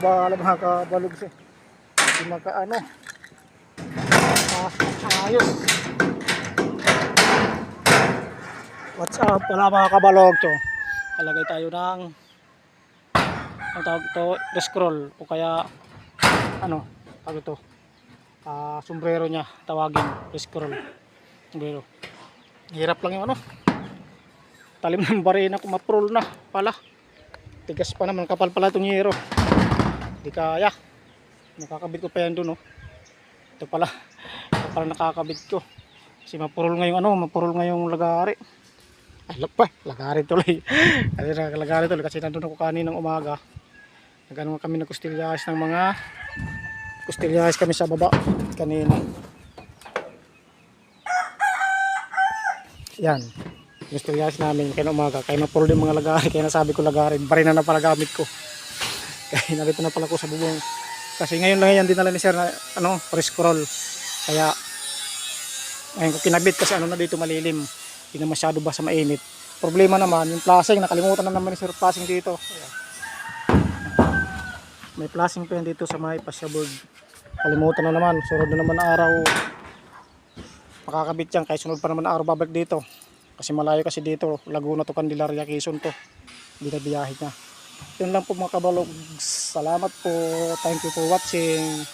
bala mga kabalog siya. Hindi makaano. Ayos. What's up pala mga kabalog to? Talagay tayo ng ang tawag to, scroll o kaya ano, tawag ito. Sombrero niya tawagin, scroll. Sombrero. Hirap lang yung ano. Talim ng barina kung maprol na pala. Tigas pa naman, kapal pala itong yero. Hindi kaya. Nakakabit ko pa yan dun, oh. Ito pala nakakabit ko. Kasi mapurol ngayong ano, mapurol ngayong lagari. Ay, lagari tuloy. Lagari tuloy kasi nandun ako kaninang umaga. Nagano kami ng kustilyahis ng mga kustilyahis kami sa baba kanina. Yan. Kustilyahis namin kaya umaga. Kaya mapurol yung mga lagari. Kaya nasabi ko lagari. Barina na pala gamit ko. Kaya narito na pala ko sa bubong. Kasi ngayon lang yan dinala ni sir na ano, pre-scroll. Kaya ngayon ko kinabit kasi ano na dito malilim. Hindi na masyado basa mainit. Problema naman yung flashing, nakalimutan na naman ni sir flashing dito. Ayan. May flashing pa yan dito sa may pasyaboard. Kalimutan na naman, sunod na naman araw makakabit yan, kaya sunod pa naman araw babalik dito. Kasi malayo kasi dito, Laguna to Candelaria, Quezon to. Hindi na biyahe niya. Yun lang po mga kabalog. Salamat po. Thank you for watching.